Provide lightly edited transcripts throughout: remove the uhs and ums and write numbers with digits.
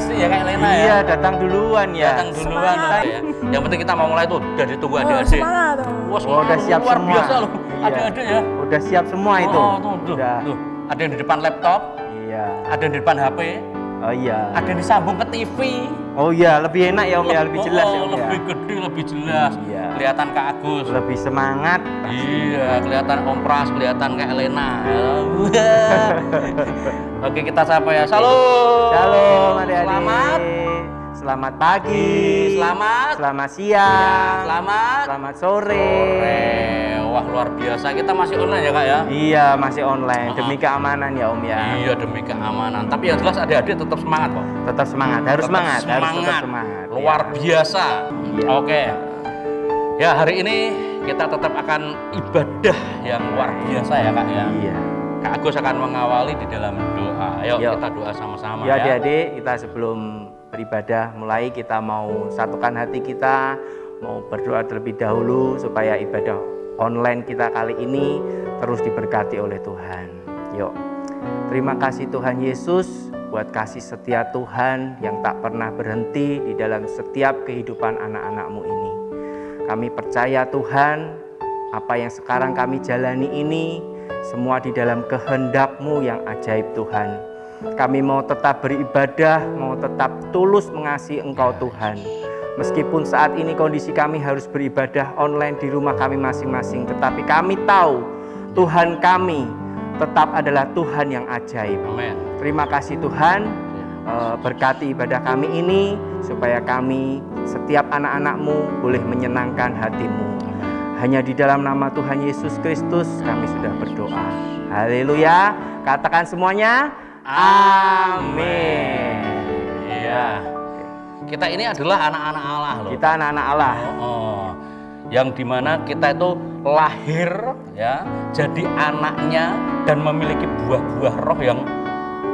asik ya kayak Lena ya. Iya, datang duluan ya. Datang duluan ya. Yang penting kita mau mulai tuh udah ditunggu adik-adik. Wah, udah siap luar semua. biasa loh. Iya. Adik-adik ya. Udah siap semua itu. Oh, tuh. Ada yang di depan laptop. Iya. Ada yang di depan HP. Oh iya. Ada yang disambung ke TV. Oh iya, lebih enak ya Om ya, lebih jelas ya Om ya. Lebih gede, lebih jelas. Iya. Kelihatan Kak Agus. Lebih semangat. Iya, kelihatan Om Pras, kelihatan kayak Lena. Oke, kita sapa ya. Salam. Shalom adik-adik. Selamat. Selamat pagi. Selamat siang. Ya, Selamat sore. Wah, luar biasa. Kita masih online ya Kak ya? Iya, masih online demi keamanan ya Om ya. Iya, demi keamanan. Tapi yang jelas adik-adik tetap semangat kok. Tetap semangat, harus semangat. Harus tetap semangat. Luar biasa. Iya. Oke. Ya, hari ini kita tetap akan ibadah yang luar biasa ya Kak ya. Iya. Kak Agus akan mengawali di dalam doa. Ayo kita doa sama-sama ya. ya. Adik-adik, kita sebelum beribadah mulai kita mau satukan hati kita, mau berdoa terlebih dahulu supaya ibadah online kita kali ini terus diberkati oleh Tuhan. Yuk. Terima kasih Tuhan Yesus buat kasih setia Tuhan yang tak pernah berhenti di dalam setiap kehidupan anak-anak-Mu ini. Kami percaya Tuhan, apa yang sekarang kami jalani ini semua di dalam kehendak-Mu yang ajaib Tuhan. Kami mau tetap beribadah, mau tetap tulus mengasihi Engkau Tuhan. Meskipun saat ini kondisi kami harus beribadah online di rumah kami masing-masing, tetapi kami tahu Tuhan kami tetap adalah Tuhan yang ajaib. Amin. Terima kasih Tuhan, berkati ibadah kami ini supaya kami setiap anak-anak-Mu boleh menyenangkan hati-Mu. Hanya di dalam nama Tuhan Yesus Kristus kami sudah berdoa. Haleluya. Katakan semuanya, amin. Iya. Kita ini adalah anak-anak Allah loh. Kita anak-anak Allah. Yang dimana kita itu lahir ya, jadi anaknya dan memiliki buah-buah roh yang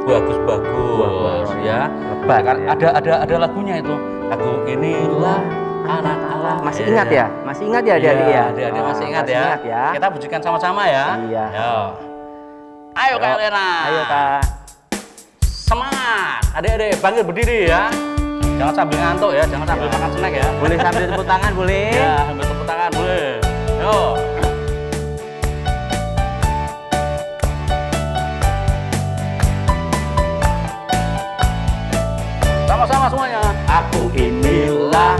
bagus-bagus ya. Lebat, ya. Ada lagunya itu. Aku inilah anak Allah. Masih ingat ya? Masih ingat ya adik-adik ya? Adik-adik masih ingat ya? Kita pujikan sama-sama ya. Iya. Yo. Ayo Kak Lena. Ayo Kak. Semangat. Adik-adik panggil berdiri ya. Jangan sambil ngantuk ya, jangan sambil makan snack ya. Boleh sambil tepuk tangan, boleh? Ya, sambil tepuk tangan, boleh. Yo. Sama-sama semuanya. Aku inilah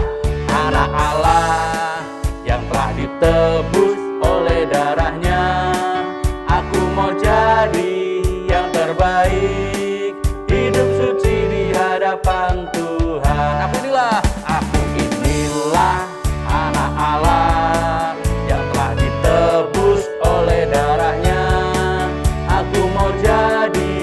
anak Allah yang telah ditebus oleh darahnya. Aku mau jadi yang terbaik, hidup suci di hadapan Tuhan. Aku inilah anak Allah yang telah ditebus oleh darahnya. Aku mau jadi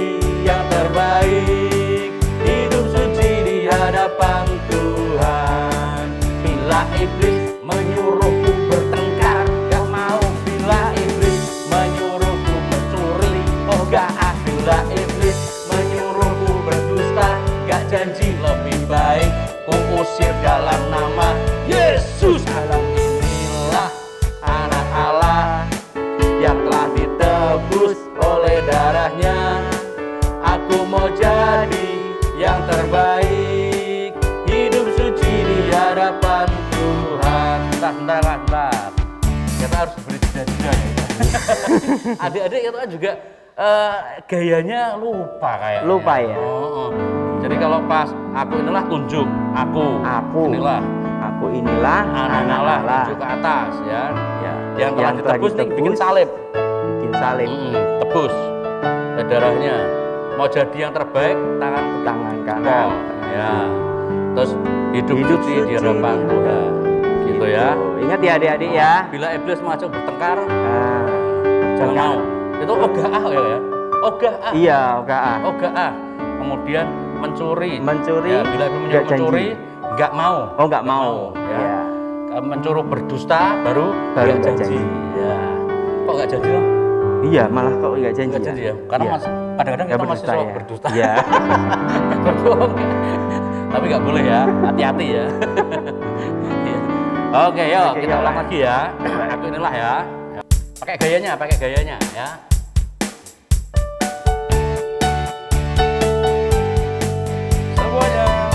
yang terbaik, hidup suci di hadapan Tuhan. Bila iblis menyuruhku bertengkar, gak mau. Bila iblis menyuruhku mencuri, oh gak. Bila iblis menyuruhku berdusta, gak janji. Lebih baik ku usir dalam nama Yesus. Alam inilah anak Allah yang telah ditebus oleh darahnya. Aku mau jadi yang terbaik, hidup suci di hadapan Tuhan. Bentar. Kita harus beri jeda-jeda ya. Adik-adik itu kan juga gayanya lupa kayaknya. Lupa ya? Jadi kalau pas aku inilah tunjuk, aku inilah anak Allah, tunjuk ke atas ya. Yang telah ditebus nih bikin salib. Tebus darahnya. Mau jadi yang terbaik, tangan kanan. Ya. Terus hidup suci di hadapan Tuhan. Gitu ya. Ingat ya adik-adik ya. Bila iblis maju bertengkar, jangan mau. Itu ogah ya. Ogah. Iya, ogah. Kemudian mencuri. Ya, bila mencuri, nggak mau. Oh, nggak mau. Ya. Mencuri berdusta, baru nggak janji. Ya. Kok nggak janji loh? Iya, malah kok nggak janji ya. Karena kadang-kadang kita masih suka berdusta. Iya. Berbohong. Tapi nggak boleh ya. Hati-hati ya. Oke, yuk kita ulang lagi ya. Aku inilah ya. Pakai gayanya ya. Semuanya.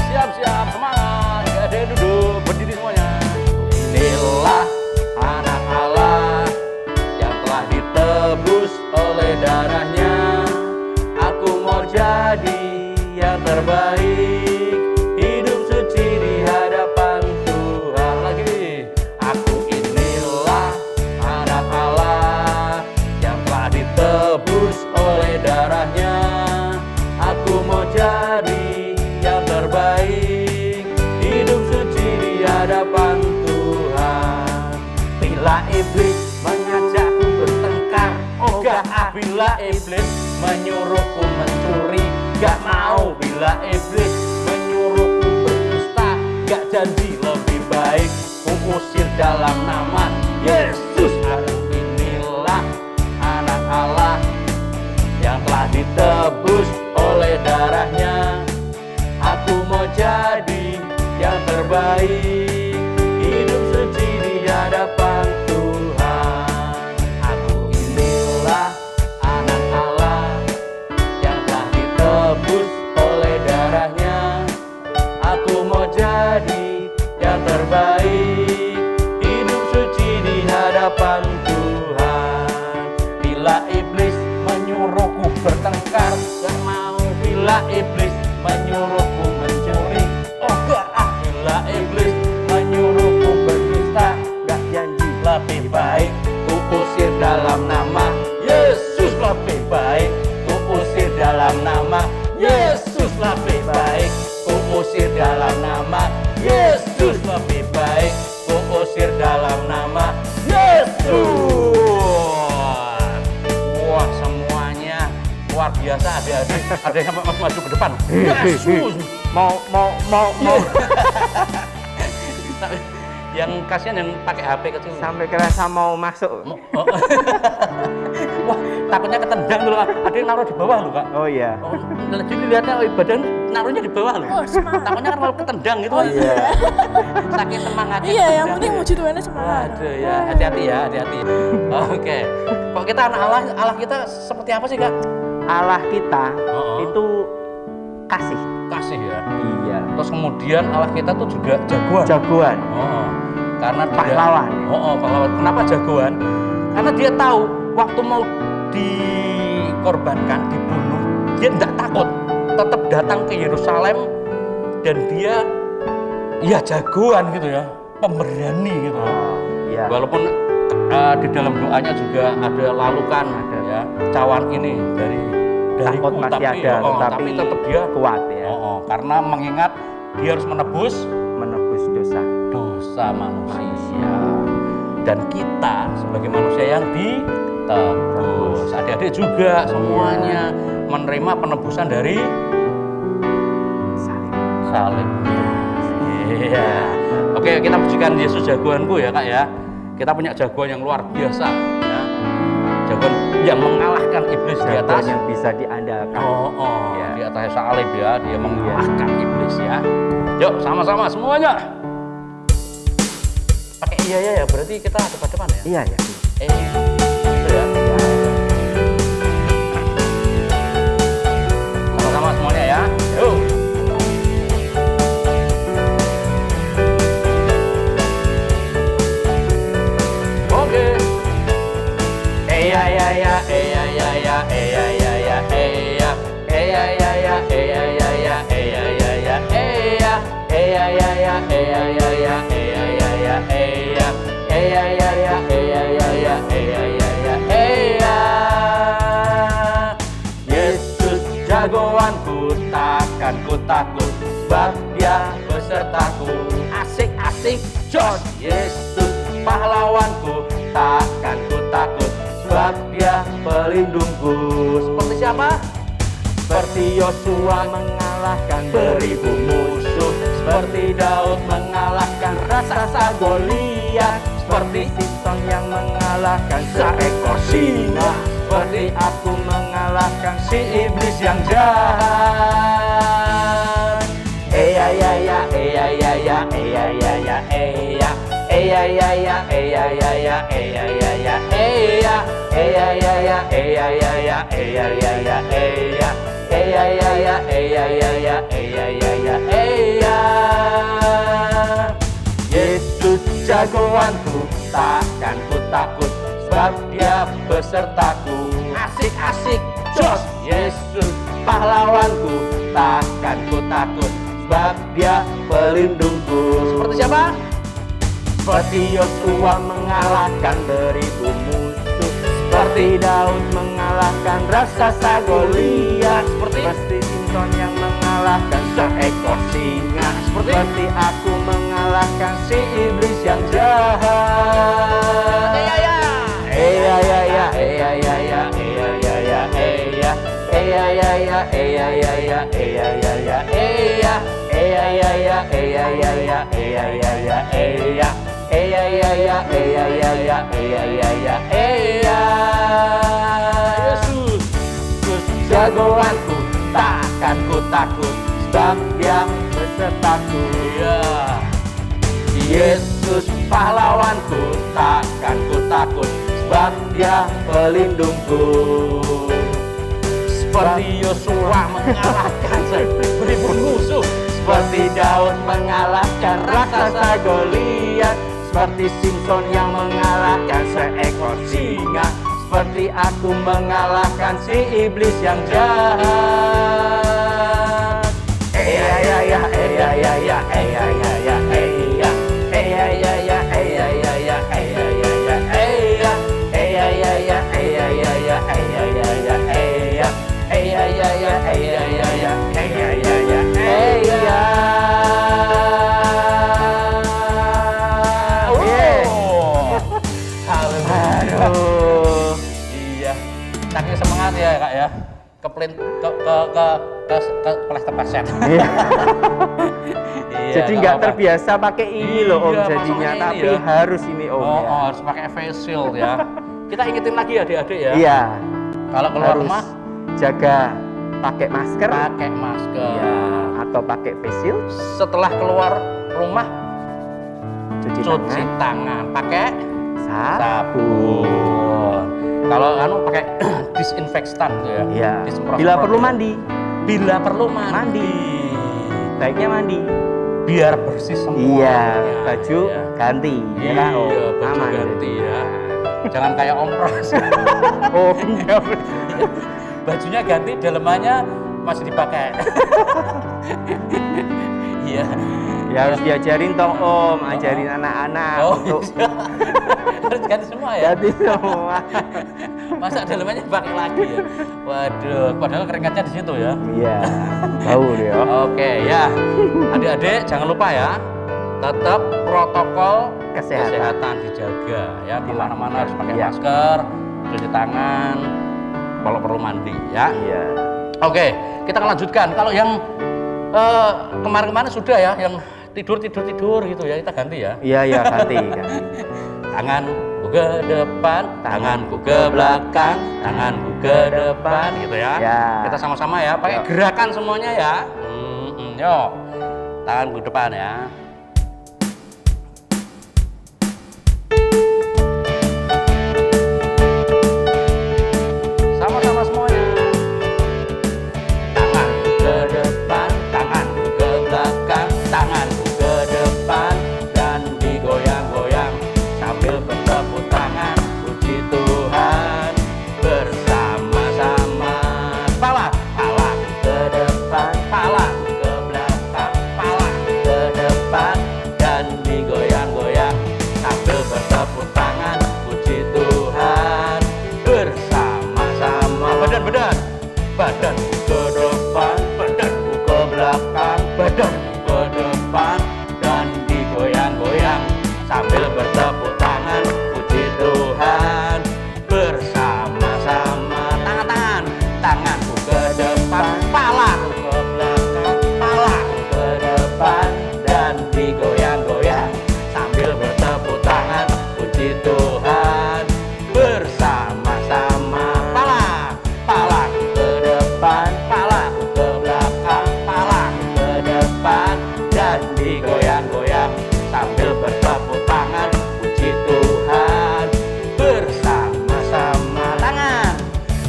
bila iblis menyuruhku mencuri, gak mau. Bila iblis menyuruhku berdusta, gak janji lebih baik ku usir dalam nama Yesus. Inilah anak Allah yang telah ditebus oleh darahnya. Aku mau jadi yang terbaik, hidup suci di hadapan Tuhan. Aku inilah anak Allah yang telah ditebus oleh darahnya. Aku mau jadi yang terbaik, hidup suci di hadapan Tuhan. Bila iblis menyuruhku bertengkar, gak mau. Bila iblis menyuruhku mencuri, oh gak ah. Bila iblis menyuruhku berdusta, gak janji lebih baik ku usir dalam nama Yesus. Lebih baik ku usir dalam nama Yesus. Lebih baik ku usir dalam nama Yesus. Lebih baik ku usir dalam nama Yesus. Wah, semuanya luar biasa. Ada yang maju ke depan. Yesus. Mau. Yang kasihan yang pakai HP kecil Sampai kerasa mau masuk. Wah, takutnya ketendang dulu. Ada yang naruh di bawah loh, Kak. Oh iya. Oh, jadi lihatnya badan naruhnya di bawah loh. Oh, semangat. Takutnya kan kalau ketendang gitu. Oh iya. Saking semangatnya. Iya, yang ketendang. penting muji Tuhannya semangat. Waduh ya, hati-hati ya, hati-hati. Oke. Kok kita anak Allah, Allah kita seperti apa sih, Kak? Allah kita itu kasih. Kasih ya. Iya. Terus kemudian Allah kita tuh juga jagoan. Jagoan. Karena dia, Pahlawan. pahlawan. Kenapa jagoan? Karena dia tahu waktu mau dikorbankan, dibunuh, dia tidak takut, tetap datang ke Yerusalem dan dia ya jagoan gitu ya, pemberani gitu. Iya. Walaupun di dalam doanya juga ada lalukan, ada ya cawan ini dari takut masih tapi, ada, tapi tetap dia kuat ya. Karena mengingat dia harus menebus dosa manusia. Dan kita sebagai manusia yang ditebus. Adik-adik juga semuanya menerima penebusan dari salib. Iya. Oke, kita pujikan Yesus jagoanku ya, Kak ya. Kita punya jagoan yang luar biasa ya. Jagoan yang mengalahkan iblis di atas, yang bisa diandalkan. Ya. Di atas salib ya, dia mengalahkan iblis ya. Yuk, sama-sama semuanya. Pakai iya ya, berarti kita depan-depan ya? Iya ya. Gitu ya. Sama-sama semuanya ya. Yuk. Oke. Ya ya ya ya ya ya ya ya ya ya ya ya ya ya ya ya ya ya ya Yesus jagoanku, takkan ku takut, sebab dia besertaku. Asik-asik, jos. Yesus pahlawanku, takkan ku takut, sebab dia pelindungku. Seperti siapa? Seperti Yosua mengalahkan beribu musuh, seperti Daud mengalahkan raksasa Goliat, seperti Simpson yang mengalahkan seekor singa, seperti aku mengalahkan si iblis yang jahat. Ya ya ya ya ya ya ya ya ya ya ya ya ya ya ya ya ya Yesus jagoanku, takkan ku takut, sebab dia besertaku. Asik-asik, jos. Yesus pahlawanku, takkan ku takut, sebab dia pelindungku. Seperti siapa? Seperti Yosua mengalahkan beribu musuh, seperti Daud mengalahkan raksasa Goliat, seperti Simpson yang mengalahkan seekor singa, seperti aku mengalahkan si iblis yang jahat. Ya ya ya ya ya ya ya ya ya ya Yesus, Yesus jagoanku, takkan ku takut, sebab Dia besertaku. Yesus pahlawanku, takkan ku takut, sebab Dia pelindungku. Seperti Yosua mengalahkan seribu musuh, seperti Daud mengalahkan raksasa Goliat, seperti Simpson yang mengalahkan seekor singa, seperti aku mengalahkan si iblis yang jahat. Saking semangat ya Kak ya, kepleset. Jadi nggak terbiasa pakai ini loh Om jadinya, tapi ya. Harus ini Om. Oh, harus pakai face shield ya. Kita ingetin lagi adik-adik ya. Iya. Kalau keluar rumah jaga pakai masker. Ya. Atau pakai face shield. Setelah keluar rumah cuci tangan pakai sabun. Kalau pakai disinfektan gitu ya. Iya. Bila perlu mandi. Baiknya mandi. Biar bersih semua. Iya. Baju ganti. Iya. Baju ganti ya. Jangan kayak Om Pras. Oh iya. Bajunya ganti, dalemannya masih dipakai. Iya. Ya harus diajarin toh Om, ajarin anak-anak untuk harus ganti semua ya. Ganti semua. Masa dalemannya dipakai lagi ya. Waduh, padahal keringatnya di situ ya. Iya. Tahu dia. Oke ya. Adik-adik jangan lupa ya. Tetap protokol kesehatan dijaga ya. Di mana-mana harus pakai masker, cuci tangan, kalau perlu mandi ya. Iya. Oke, kita akan lanjutkan. Kalau yang kemarin-kemarin sudah ya, yang tidur gitu ya, kita ganti ya. Iya ganti. Tanganku ke depan, tanganku ke belakang, tanganku ke depan gitu ya. Kita sama-sama ya, pakai gerakan semuanya ya. Yuk, tanganku ke depan ya. Sama-sama semuanya. Tanganku ke depan, tanganku ke belakang, tanganku ke depan dan digoyang-goyang sambil bertepuk tangan, puji Tuhan bersama-sama. Pala ke depan, pala ke belakang, pala ke depan dan digoyang-goyang sambil bertepuk tangan, puji Tuhan bersama-sama. Badanku ke depan, badanku ke belakang, badanku ke depan dan digoyang-goyang sambil bertepuk tangan, puji Tuhan bersama-sama. Tangan-tangan, tanganku ke depan, palaku ke belakang, palaku ke depan dan digoyang-goyang sambil bertepuk tangan, puji Tuhan bersama-sama. Palaku ke depan, palaku ke belakang, palaku ke depan dan digoyang-goyang sambil bertepuk tangan, puji Tuhan bersama-sama.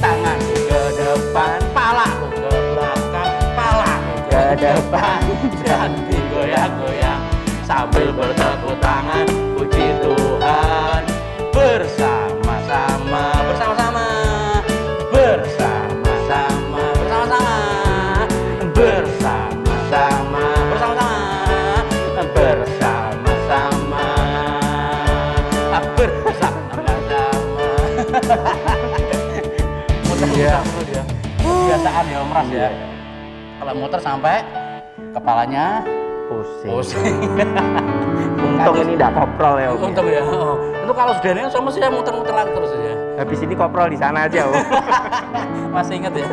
Tanganku ke depan, palaku ke belakang, palaku ke depan dan digoyang-goyang sambil bertepuk tangan, puji Tuhan bersama-sama. Bersama-sama, bersama-sama, bersama-sama, bersama-sama, bersama-sama, bersama-sama, bersama-sama. Muter-muter terus ya. Kebiasaan ya Om Ras ya. Kalau muter sampai kepalanya pusing. Untung ini tidak koprol ya Om. Untung ya. Itu kalau sudah ini sama sih muter-muter lagi terus ya. Habis ini koprol di sana aja Om. Masih inget ya?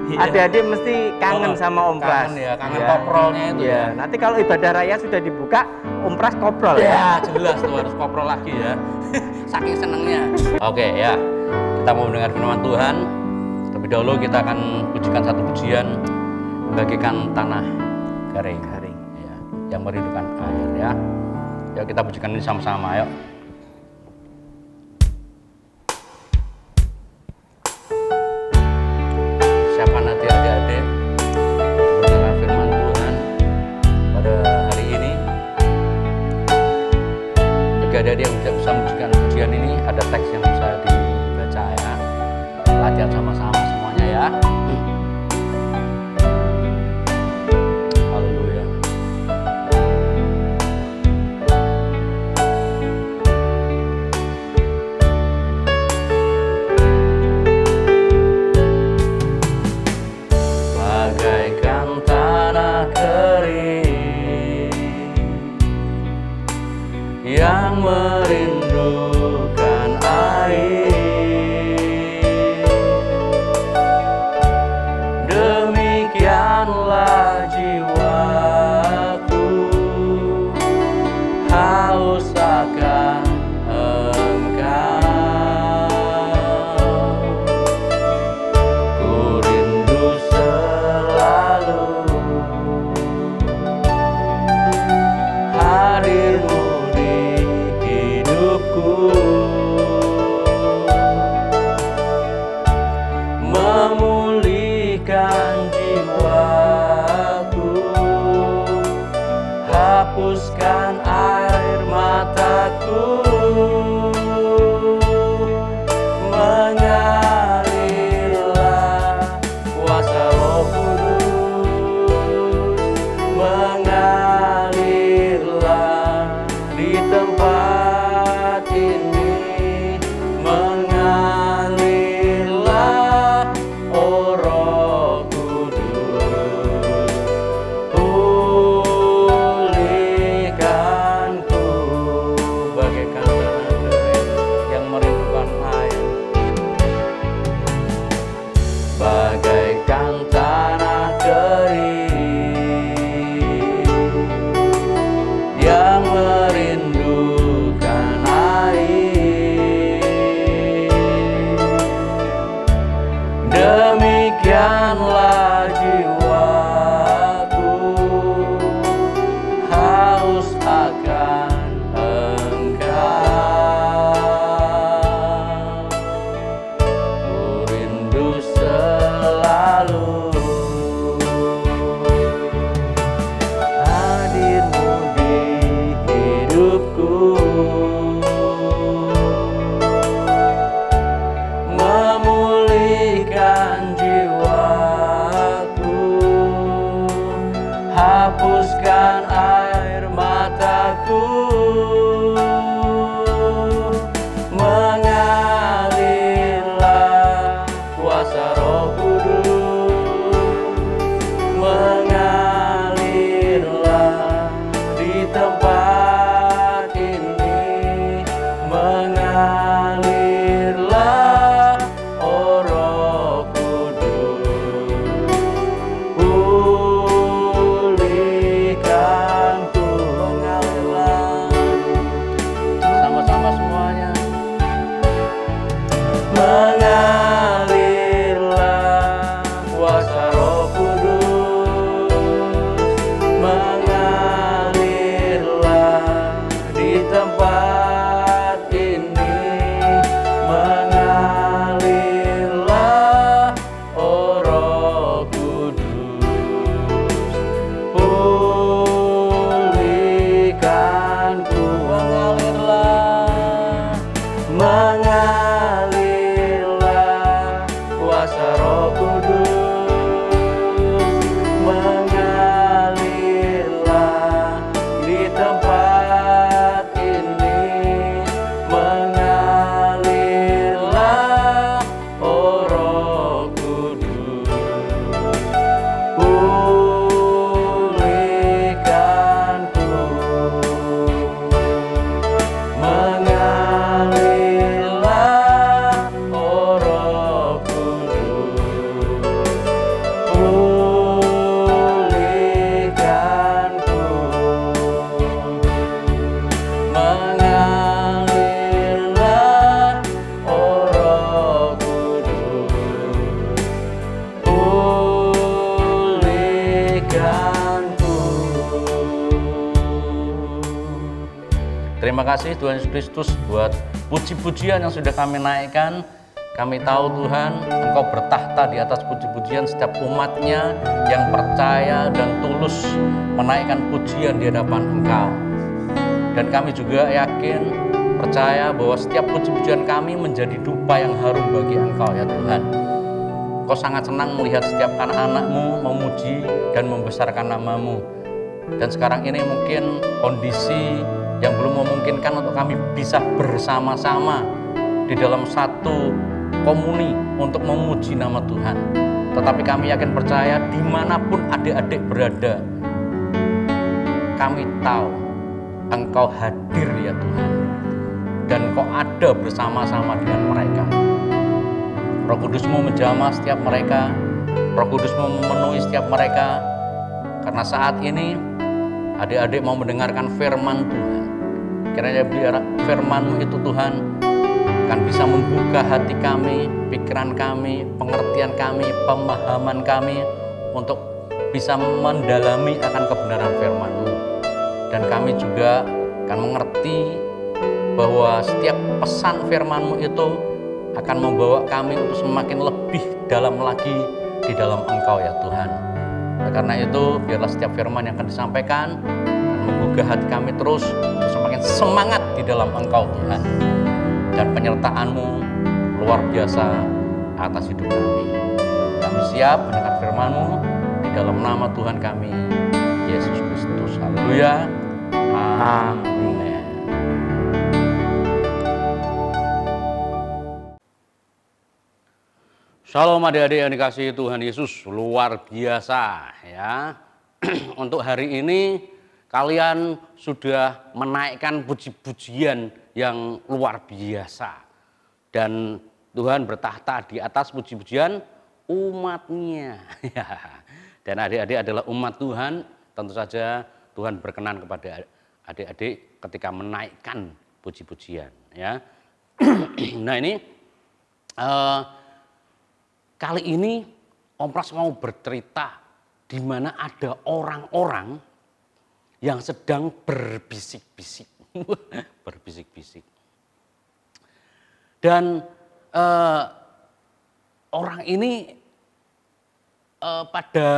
Adik-adik mesti kangen sama Om Pras. Kangen ya, kangen koprolnya itu ya. Nanti kalau ibadah raya sudah dibuka, Om Pras koprol ya. Jelas tuh harus koprol lagi ya. Saking senengnya. Oke ya, kita mau mendengar firman Tuhan. Terlebih dahulu kita akan pujikan satu pujian, bagikan tanah garing ya, yang merindukan air ya. Yuk kita pujikan ini sama-sama, yuk. Siapkan hati adik-adik mendengar firman Tuhan pada hari ini. Bagi adik-adik yang tidak bisa memujikan pujian ini, ada teks yang bisa dibaca ya. Latihan sama-sama semuanya ya. Haleluya. Bagaikan tanah kering yang merindukan air, demikianlah jiwaku haus akan Engkau. Ku rindu selalu hadir-Mu di hidupku, memulihkan jiwaku, hapuskan air mataku, mengalirlah kuasa Roh Kudus, mengalirlah di tempat ini, mengalirlah oh Roh Kudus, pulihkanku bagaikan tanah kering yang merindukan air, bagaikan tanah kering yang merindukan air, demikianlah jiwaku haus akan Engkau. Ku rindu selalu hadir-Mu di hidupku, memulihkan jiwaku, hapuskan air mataku, mengalirlah kuasa Roh Kudus, mengalirlah di tempat ini, mengalirlah oh Roh Kudus, pulihkanku, mengalirlah Terima kasih Tuhan Yesus Kristus buat puji-pujian yang sudah kami naikkan. Kami tahu Tuhan, Engkau bertahta di atas puji-pujian setiap umat-Nya yang percaya dan tulus menaikkan pujian di hadapan Engkau. Dan kami juga yakin, percaya bahwa setiap puji-pujian kami menjadi dupa yang harum bagi Engkau ya Tuhan. Engkau sangat senang melihat setiap anak-anak-Mu memuji dan membesarkan nama-Mu. Dan sekarang ini mungkin kondisi yang belum memungkinkan untuk kami bisa bersama-sama di dalam satu komuni untuk memuji nama Tuhan. Tetapi kami yakin percaya dimanapun adik-adik berada, kami tahu Engkau hadir ya Tuhan, dan Engkau ada bersama-sama dengan mereka. Roh Kudus-Mu menjamah setiap mereka, Roh Kudus-Mu memenuhi setiap mereka, karena saat ini adik-adik mau mendengarkan firman Tuhan. Kiranya biar firman-Mu itu Tuhan akan bisa membuka hati kami, pikiran kami, pengertian kami, pemahaman kami untuk bisa mendalami akan kebenaran firman-Mu. Dan kami juga akan mengerti bahwa setiap pesan firman-Mu itu akan membawa kami untuk semakin lebih dalam lagi di dalam Engkau ya Tuhan. Nah, karena itu biarlah setiap firman yang akan disampaikan akan menggugah hati kami terus untuk semakin semangat di dalam Engkau Tuhan. Dan penyertaan-Mu luar biasa atas hidup kami. Kami siap mendengar firman-Mu di dalam nama Tuhan kami, Yesus Kristus. Haleluya. Amin. Shalom adik-adik yang dikasihi Tuhan Yesus, luar biasa ya. Untuk hari ini kalian sudah menaikkan puji-pujian yang luar biasa. Dan Tuhan bertahta di atas puji-pujian umat-Nya. Dan adik-adik adalah umat Tuhan, tentu saja Tuhan berkenan kepada adik-adik ketika menaikkan puji-pujian ya. Nah ini kali ini Om Pras mau bercerita di mana ada orang-orang yang sedang berbisik-bisik. Berbisik-bisik. Dan orang ini pada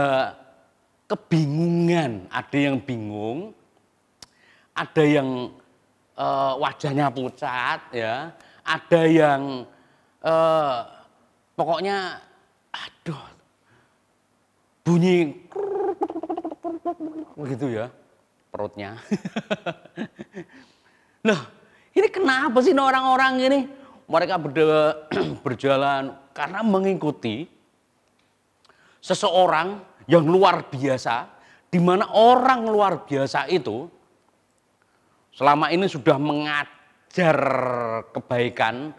kebingungan. Ada yang bingung, ada yang wajahnya pucat, ya, ada yang pokoknya aduh bunyi begitu ya perutnya. Nah, ini kenapa sih orang-orang ini? Mereka berjalan karena mengikuti seseorang yang luar biasa, di mana orang luar biasa itu selama ini sudah mengajar kebaikan,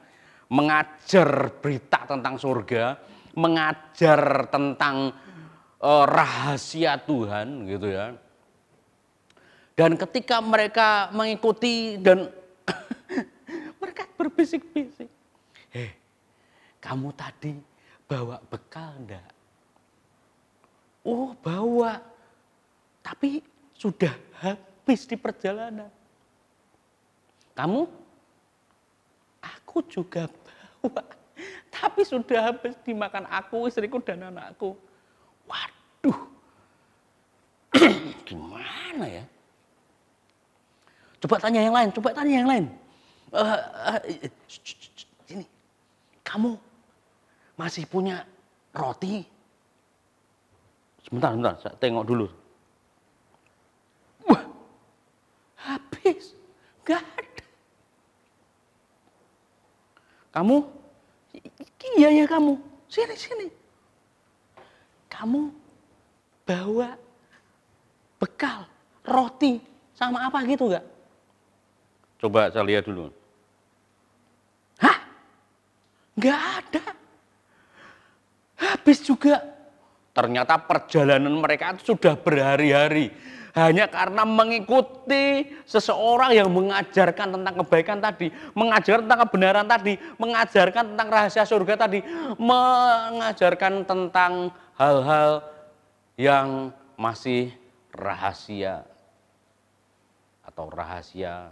mengajar berita tentang surga, mengajar tentang rahasia Tuhan gitu ya. Dan ketika mereka mengikuti dan mereka berbisik-bisik, kamu tadi bawa bekal enggak? Oh bawa, tapi sudah habis di perjalanan. Kamu? Aku juga bawa, tapi sudah habis dimakan aku, istriku dan anakku. Waduh, gimana ya? Coba tanya yang lain, Sini, kamu masih punya roti? Sebentar, saya tengok dulu. Wah, habis, gak ada. Kamu? Iya ya kamu, sini. Kamu bawa bekal, roti, sama apa gitu gak? Coba saya lihat dulu. Hah? Gak ada. Habis juga. Ternyata perjalanan mereka itu sudah berhari-hari. Hanya karena mengikuti seseorang yang mengajarkan tentang kebaikan tadi, mengajarkan tentang kebenaran tadi, mengajarkan tentang rahasia surga tadi, mengajarkan tentang hal-hal yang masih rahasia atau rahasia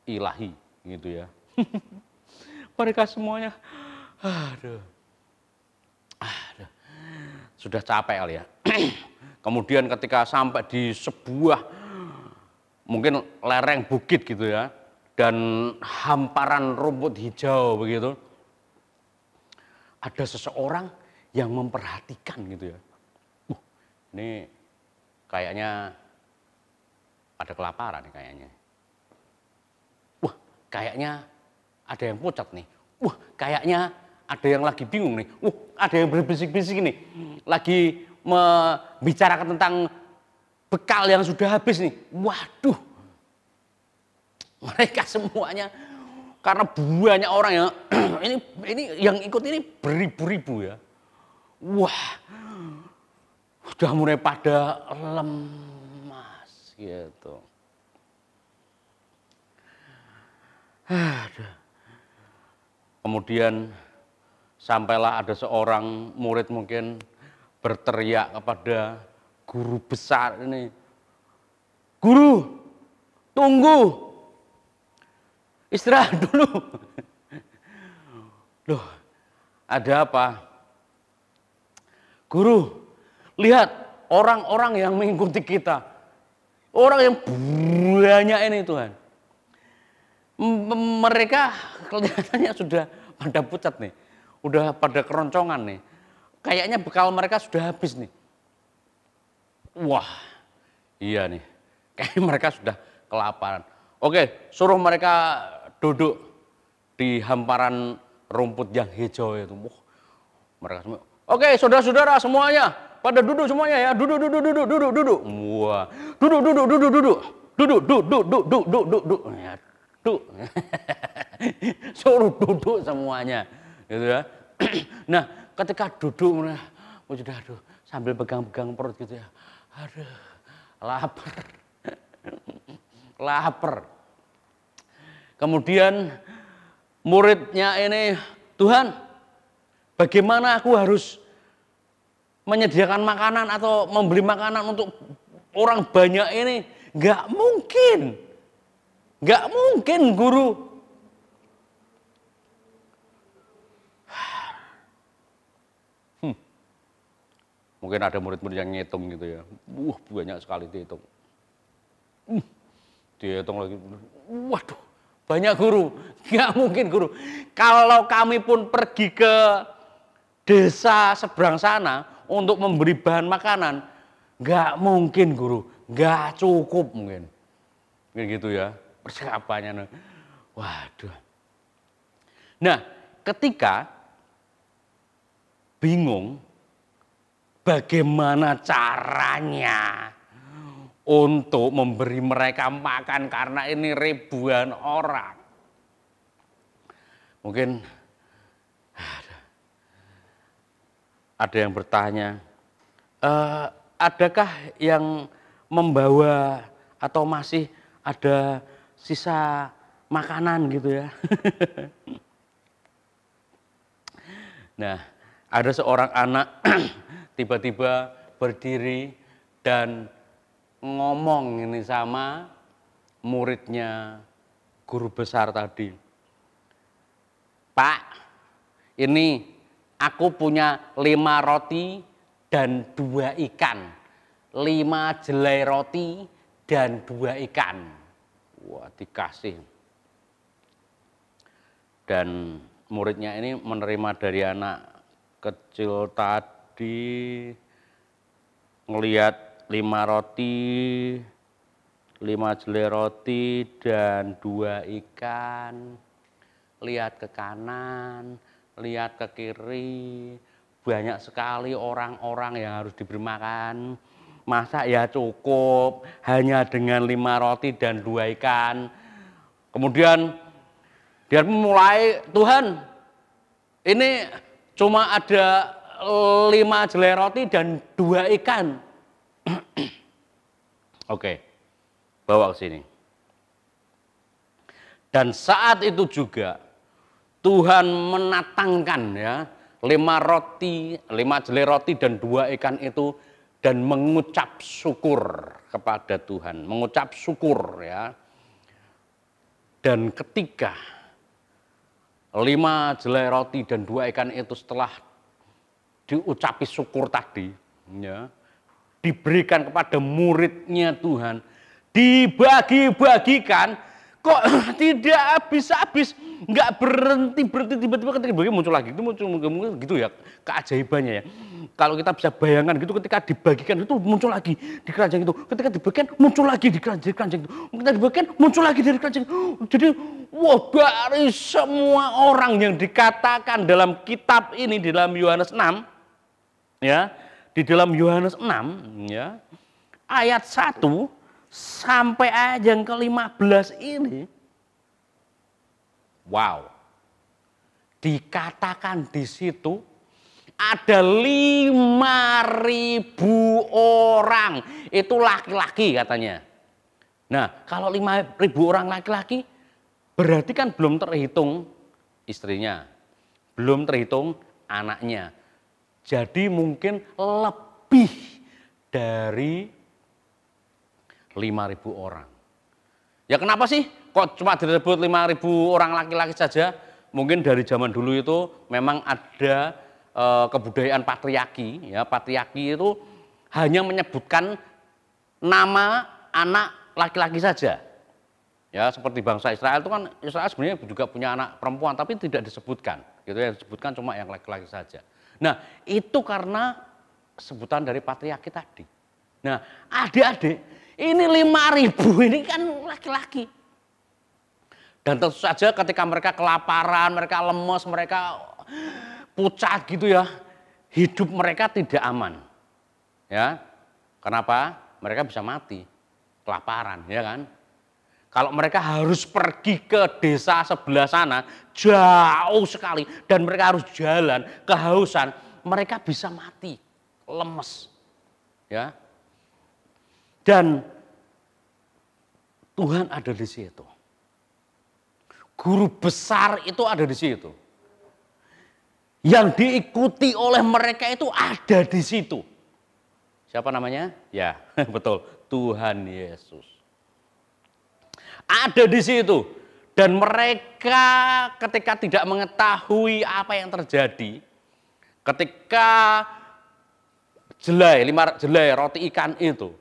ilahi gitu ya. Mereka semuanya aduh, sudah capek kali ya. Kemudian ketika sampai di sebuah mungkin lereng bukit gitu ya, dan hamparan rumput hijau begitu, ada seseorang yang memperhatikan gitu ya. Ini kayaknya ada kelaparan nih kayaknya. Wah, kayaknya ada yang pucat nih. Wah, kayaknya ada yang lagi bingung nih. Ada yang berbisik-bisik nih. Lagi membicarakan tentang bekal yang sudah habis nih. Waduh. Mereka semuanya karena banyak orang ya. ini yang ikut ini beribu-ribu ya. Wah. Sudah mulai pada lemas gitu. Kemudian sampailah ada seorang murid mungkin berteriak kepada guru besar ini, "Guru, tunggu, istirahat dulu." Loh, ada apa? "Guru, lihat orang-orang yang mengikuti kita, orang yang banyak ini Tuhan. Mereka kelihatannya sudah pada pucat nih, udah pada keroncongan nih. Kayaknya bekal mereka sudah habis nih." Wah, iya nih, kayaknya mereka sudah kelaparan. Oke, suruh mereka duduk di hamparan rumput yang hijau itu. Wah, mereka semua, "Oke, saudara-saudara semuanya, pada duduk semuanya ya, duduk. Wah, duduk. Ya, suruh duduk semuanya, gitu ya. Nah, ketika duduk, aduh, sambil pegang-pegang perut gitu ya, aduh, lapar. Kemudian muridnya ini, "Tuhan, bagaimana aku harus menyediakan makanan atau membeli makanan untuk orang banyak ini?" Nggak mungkin guru. Mungkin ada murid-murid yang ngitung gitu ya. Banyak sekali dihitung. Dihitung lagi. Waduh, banyak guru. Nggak mungkin guru. Kalau kami pun pergi ke desa seberang sana untuk memberi bahan makanan, nggak mungkin guru. Nggak cukup mungkin. Mungkin gitu ya. Percakapannya, waduh. Nah, ketika bingung bagaimana caranya untuk memberi mereka makan karena ini ribuan orang, mungkin ada yang bertanya, adakah yang membawa atau masih ada sisa makanan gitu ya. Nah, ada seorang anak tiba-tiba berdiri dan ngomong ini sama muridnya guru besar tadi. "Pak, ini aku punya 5 roti dan 2 ikan. 5 jelai roti dan 2 ikan. Wah, dikasih. Dan muridnya ini menerima dari anak kecil tadi, ngelihat 5 roti, 5 jelai roti dan 2 ikan. Lihat ke kanan, lihat ke kiri, banyak sekali orang-orang yang harus diberi makan. Masa ya cukup hanya dengan 5 roti dan 2 ikan. Kemudian dia mulai, "Tuhan, ini cuma ada 5 jelai roti dan 2 ikan." Oke, bawa ke sini. Dan saat itu juga Tuhan menatangkan ya 5 jelai roti dan 2 ikan itu, dan mengucap syukur kepada Tuhan, mengucap syukur ya. Dan ketika 5 jelai roti dan 2 ikan itu setelah diucapi syukur tadi, ya, diberikan kepada muridnya Tuhan, dibagi-bagikan, kok tidak habis-habis, nggak berhenti tiba-tiba ketika dibagi muncul lagi, itu muncul gitu ya, keajaibannya ya. Kalau kita bisa bayangkan gitu, ketika dibagikan itu muncul lagi di keranjang itu, ketika dibagikan muncul lagi di keranjang itu, ketika dibagikan muncul lagi dari keranjang. Jadi wah, dari semua orang yang dikatakan dalam kitab ini, di dalam Yohanes 6 ya, di dalam Yohanes 6 ya, ayat 1 sampai ayat yang ke-15 ini, wow, dikatakan di situ ada 5.000 orang, itu laki-laki katanya. Nah, kalau 5.000 orang laki-laki, berarti kan belum terhitung istrinya, belum terhitung anaknya. Jadi mungkin lebih dari 5.000 orang. Ya kenapa sih kok cuma disebut 5.000 orang laki-laki saja? Mungkin dari zaman dulu itu memang ada kebudayaan patriarki, ya. Patriarki itu hanya menyebutkan nama anak laki-laki saja. Ya, seperti bangsa Israel itu kan, Israel sebenarnya juga punya anak perempuan tapi tidak disebutkan. Gitu ya, disebutkan cuma yang laki-laki saja. Nah, itu karena sebutan dari patriarki tadi. Nah, adik-adik, ini 5.000 ini kan laki-laki. Dan tentu saja ketika mereka kelaparan, mereka lemes, mereka pucat gitu ya, hidup mereka tidak aman. Ya, kenapa? Mereka bisa mati, kelaparan, ya kan? Kalau mereka harus pergi ke desa sebelah sana, jauh sekali, dan mereka harus jalan, kehausan, mereka bisa mati, lemes. Ya. Dan Tuhan ada di situ. Guru besar itu ada di situ. Yang diikuti oleh mereka itu ada di situ. Siapa namanya? Ya, betul, Tuhan Yesus. Ada di situ. Dan mereka ketika tidak mengetahui apa yang terjadi, ketika 5 jelai roti ikan itu,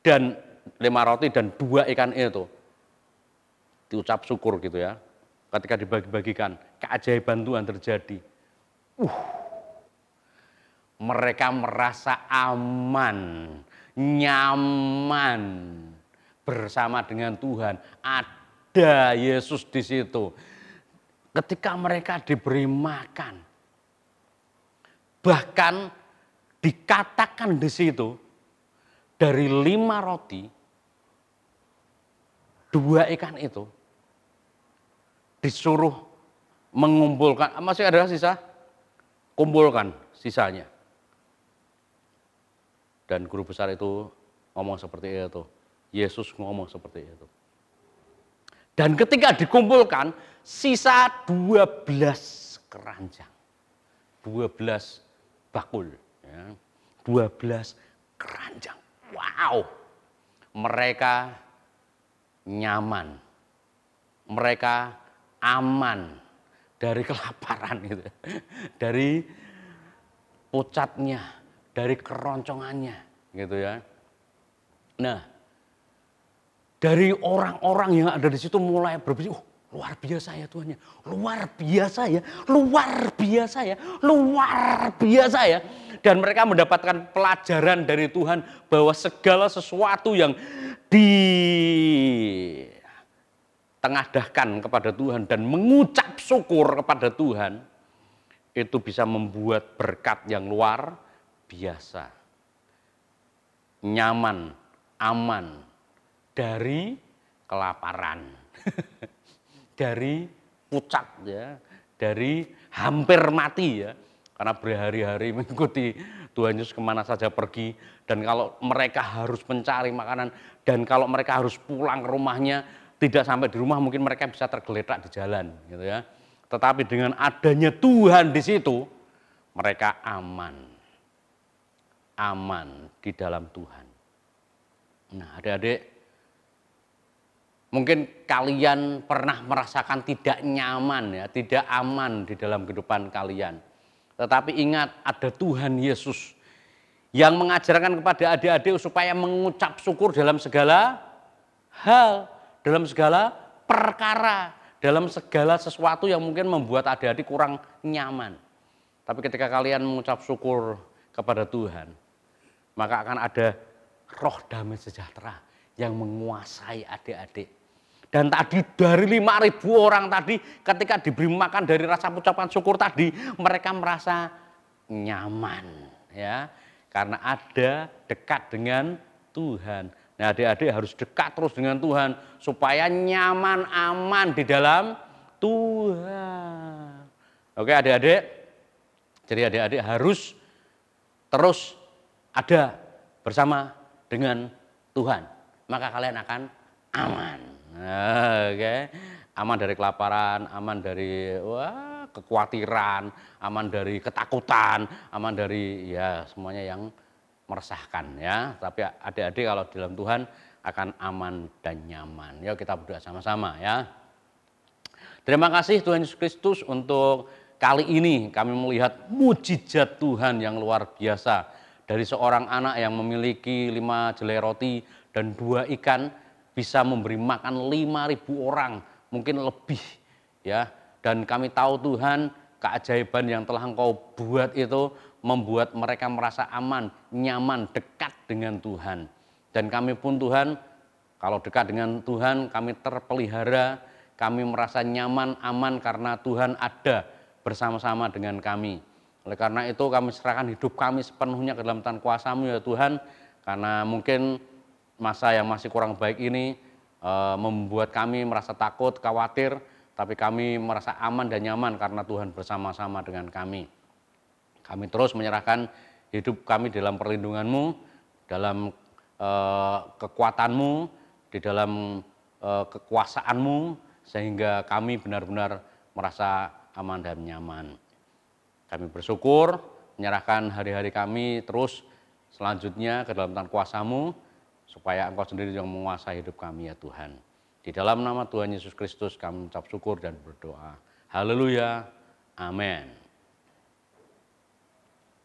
dan 5 roti dan 2 ikan itu, diucap syukur gitu ya, ketika dibagi-bagikan, keajaiban Tuhan terjadi. Mereka merasa aman, nyaman bersama dengan Tuhan. Ada Yesus di situ. Ketika mereka diberi makan, bahkan dikatakan di situ dari 5 roti, 2 ikan itu disuruh mengumpulkan, masih ada sisa, kumpulkan sisanya. Dan guru besar itu ngomong seperti itu. Yesus ngomong seperti itu. Dan ketika dikumpulkan, sisa 12 keranjang. 12 bakul. Ya. 12 keranjang. Wow. Mereka nyaman. Mereka aman dari kelaparan gitu. Dari pucatnya, dari keroncongannya gitu ya. Nah, dari orang-orang yang ada di situ mulai berpikir, luar biasa ya Tuhan ya, luar biasa ya, luar biasa ya, luar biasa ya. Dan mereka mendapatkan pelajaran dari Tuhan bahwa segala sesuatu yang ditengadahkan kepada Tuhan dan mengucap syukur kepada Tuhan, itu bisa membuat berkat yang luar biasa. Nyaman, aman dari kelaparan, dari pucat ya, dari hampir mati ya, karena berhari-hari mengikuti Tuhan Yesus kemana saja pergi. Dan kalau mereka harus mencari makanan, dan kalau mereka harus pulang ke rumahnya, tidak sampai di rumah mungkin mereka bisa tergeletak di jalan gitu ya. Tetapi dengan adanya Tuhan di situ, mereka aman. Aman di dalam Tuhan. Nah, adik-adik, Mungkin kalian pernah merasakan tidak nyaman ya, tidak aman di dalam kehidupan kalian. Tetapi ingat, ada Tuhan Yesus yang mengajarkan kepada adik-adik supaya mengucap syukur dalam segala hal, dalam segala perkara, dalam segala sesuatu yang mungkin membuat adik-adik kurang nyaman. Tapi ketika kalian mengucap syukur kepada Tuhan, maka akan ada roh damai sejahtera yang menguasai adik-adik. Dan tadi dari 5.000 orang tadi ketika diberi makan dari rasa ucapan syukur tadi, mereka merasa nyaman ya, karena ada dekat dengan Tuhan. Nah, adik-adik harus dekat terus dengan Tuhan supaya nyaman, aman di dalam Tuhan. Oke adik-adik, jadi adik-adik harus terus ada bersama dengan Tuhan, maka kalian akan aman. Oke, aman dari kelaparan, aman dari kekhawatiran, aman dari ketakutan, aman dari ya semuanya yang meresahkan ya. Tapi adik-adik kalau di dalam Tuhan akan aman dan nyaman. Yuk kita berdoa sama-sama ya. Terima kasih Tuhan Yesus Kristus, untuk kali ini kami melihat mujizat Tuhan yang luar biasa dari seorang anak yang memiliki 5 jelai roti dan 2 ikan bisa memberi makan 5.000 orang, mungkin lebih ya. Dan kami tahu Tuhan, keajaiban yang telah Engkau buat itu membuat mereka merasa aman, nyaman, dekat dengan Tuhan. Dan kami pun Tuhan, kalau dekat dengan Tuhan kami terpelihara, kami merasa nyaman, aman karena Tuhan ada bersama-sama dengan kami. Oleh karena itu kami serahkan hidup kami sepenuhnya ke dalam tangan kuasa-Mu ya Tuhan, karena mungkin masa yang masih kurang baik ini membuat kami merasa takut, khawatir, tapi kami merasa aman dan nyaman karena Tuhan bersama-sama dengan kami. Kami terus menyerahkan hidup kami dalam perlindungan-Mu, dalam kekuatan-Mu, di dalam kekuasaan-Mu, sehingga kami benar-benar merasa aman dan nyaman. Kami bersyukur menyerahkan hari-hari kami terus selanjutnya ke dalam tangan kuasa-Mu, supaya Engkau sendiri yang menguasai hidup kami ya Tuhan. Di dalam nama Tuhan Yesus Kristus kami mengucap syukur dan berdoa. Haleluya. Amin.